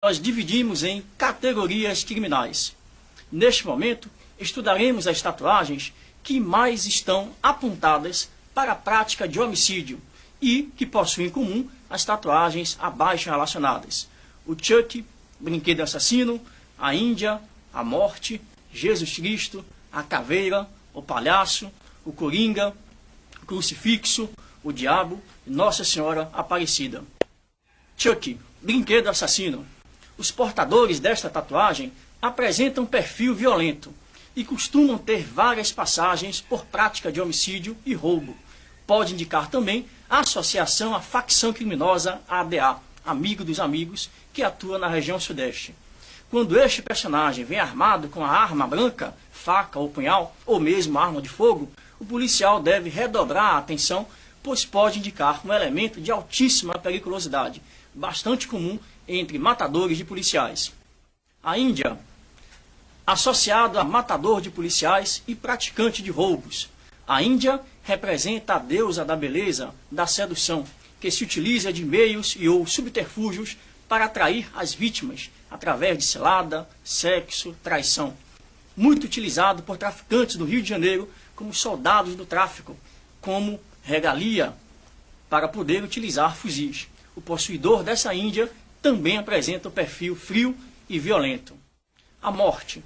nós dividimos em categorias criminais. Neste momento, estudaremos as tatuagens que mais estão apontadas para a prática de homicídio e que possuem em comum as tatuagens abaixo relacionadas. O Chuck, brinquedo assassino, a Índia, a morte, Jesus Cristo, a caveira, o palhaço, o coringa, o crucifixo, o diabo e Nossa Senhora Aparecida. Chuck, brinquedo assassino. Os portadores desta tatuagem apresentam perfil violento e costumam ter várias passagens por prática de homicídio e roubo. Pode indicar também a associação à facção criminosa ADA, Amigo dos Amigos, que atua na região sudeste. Quando este personagem vem armado com a arma branca, faca ou punhal, ou mesmo arma de fogo, o policial deve redobrar a atenção, pois pode indicar um elemento de altíssima periculosidade, bastante comum entre matadores de policiais. A Índia, associado a matador de policiais e praticante de roubos. A Índia representa a deusa da beleza, da sedução, que se utiliza de meios e ou subterfúgios para atrair as vítimas, através de cilada, sexo, traição. Muito utilizado por traficantes do Rio de Janeiro como soldados do tráfico, como regalia, para poder utilizar fuzis. O possuidor dessa Índia também apresenta o perfil frio e violento. A morte.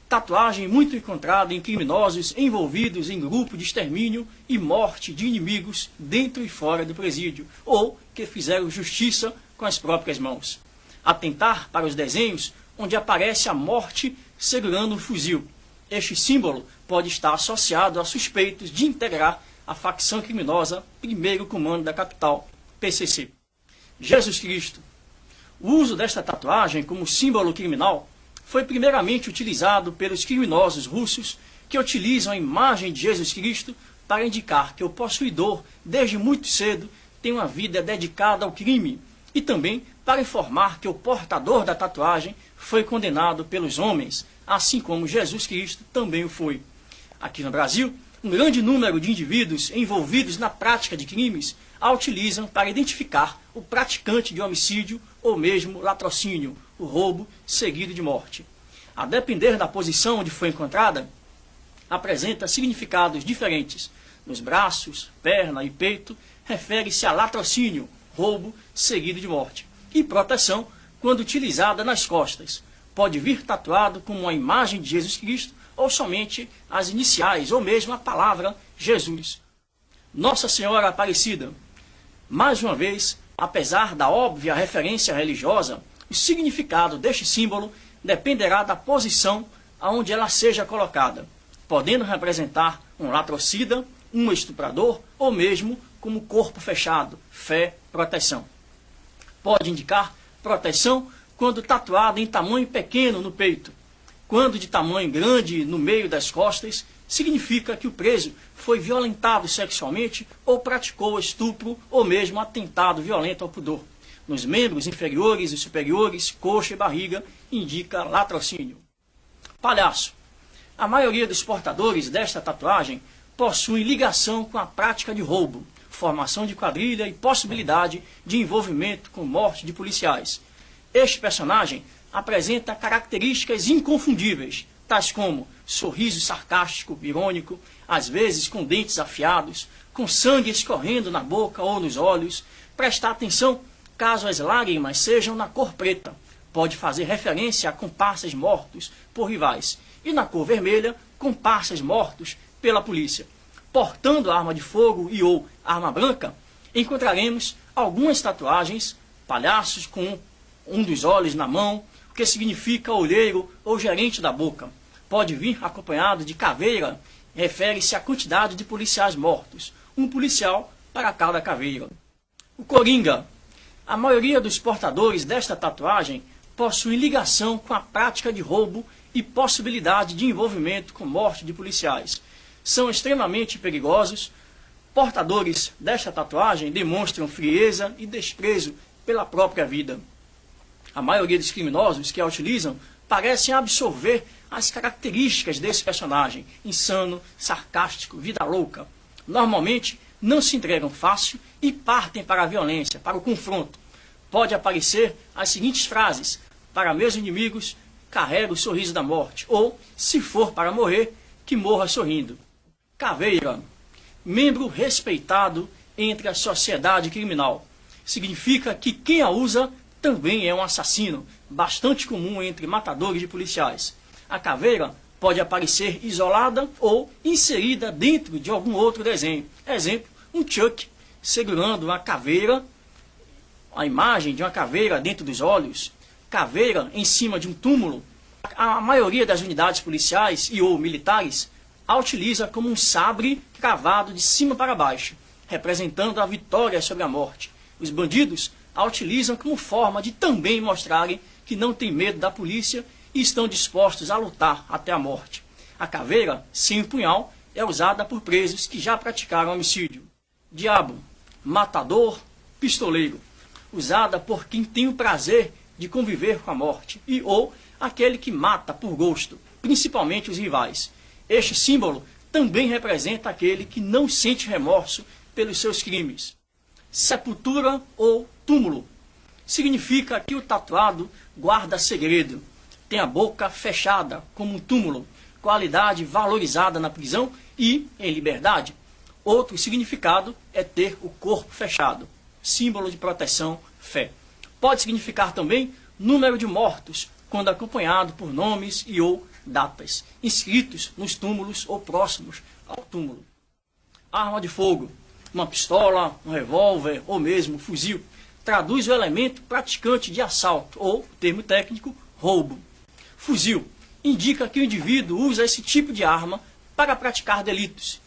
Tatuagem muito encontrada em criminosos envolvidos em grupo de extermínio e morte de inimigos dentro e fora do presídio, ou que fizeram justiça com as próprias mãos. Atentar para os desenhos onde aparece a morte segurando um fuzil. Este símbolo pode estar associado a suspeitos de integrar a facção criminosa Primeiro Comando da Capital, PCC. Jesus Cristo. O uso desta tatuagem como símbolo criminal foi primeiramente utilizado pelos criminosos russos que utilizam a imagem de Jesus Cristo para indicar que o possuidor, desde muito cedo, tem uma vida dedicada ao crime e também para informar que o portador da tatuagem foi condenado pelos homens, assim como Jesus Cristo também o foi. Aqui no Brasil, um grande número de indivíduos envolvidos na prática de crimes a utilizam para identificar o praticante de homicídio ou mesmo latrocínio, o roubo seguido de morte. A depender da posição onde foi encontrada, apresenta significados diferentes. Nos braços, perna e peito, refere-se a latrocínio, roubo seguido de morte. E proteção, quando utilizada nas costas. Pode vir tatuado como uma imagem de Jesus Cristo ou somente as iniciais ou mesmo a palavra Jesus. Nossa Senhora Aparecida. Mais uma vez, apesar da óbvia referência religiosa, o significado deste símbolo dependerá da posição aonde ela seja colocada, podendo representar um latrocida, um estuprador ou mesmo como corpo fechado, fé, proteção. Pode indicar proteção quando tatuada em tamanho pequeno no peito. Quando de tamanho grande no meio das costas, significa que o preso foi violentado sexualmente ou praticou estupro ou mesmo atentado violento ao pudor. Nos membros inferiores e superiores, coxa e barriga, indica latrocínio. Palhaço. A maioria dos portadores desta tatuagem possui ligação com a prática de roubo, formação de quadrilha e possibilidade de envolvimento com morte de policiais. Este personagem apresenta características inconfundíveis, tais como sorriso sarcástico, irônico, às vezes com dentes afiados, com sangue escorrendo na boca ou nos olhos. Prestar atenção caso as lágrimas sejam na cor preta. Pode fazer referência a comparsas mortos por rivais. E na cor vermelha, comparsas mortos pela polícia. Portando arma de fogo e ou arma branca, encontraremos algumas tatuagens, palhaços com um dos olhos na mão, o que significa olheiro ou gerente da boca. Pode vir acompanhado de caveira, refere-se à quantidade de policiais mortos, um policial para cada caveira. O coringa. A maioria dos portadores desta tatuagem possui ligação com a prática de roubo e possibilidade de envolvimento com morte de policiais. São extremamente perigosos. Portadores desta tatuagem demonstram frieza e desprezo pela própria vida. A maioria dos criminosos que a utilizam parecem absorver as características desse personagem, insano, sarcástico, vida louca. Normalmente não se entregam fácil e partem para a violência, para o confronto. Pode aparecer as seguintes frases: para meus inimigos, carrego o sorriso da morte. Ou, se for para morrer, que morra sorrindo. Caveira, membro respeitado entre a sociedade criminal. Significa que quem a usa também é um assassino, bastante comum entre matadores de policiais. A caveira pode aparecer isolada ou inserida dentro de algum outro desenho. Exemplo, um Chuck segurando uma caveira, a imagem de uma caveira dentro dos olhos, caveira em cima de um túmulo. A maioria das unidades policiais e ou militares a utiliza como um sabre cravado de cima para baixo, representando a vitória sobre a morte. Os bandidos a utilizam como forma de também mostrarem que não têm medo da polícia e estão dispostos a lutar até a morte. A caveira, sem o punhal, é usada por presos que já praticaram homicídio. Diabo, matador, pistoleiro, usada por quem tem o prazer de conviver com a morte e ou aquele que mata por gosto, principalmente os rivais. Este símbolo também representa aquele que não sente remorso pelos seus crimes. Sepultura ou túmulo significa que o tatuado guarda segredo, tem a boca fechada como um túmulo, qualidade valorizada na prisão e em liberdade. Outro significado é ter o corpo fechado, símbolo de proteção, fé. Pode significar também número de mortos, quando acompanhado por nomes e ou datas, inscritos nos túmulos ou próximos ao túmulo. Arma de fogo, uma pistola, um revólver ou mesmo fuzil, traduz o elemento praticante de assalto ou, termo técnico, roubo. Fuzil indica que o indivíduo usa esse tipo de arma para praticar delitos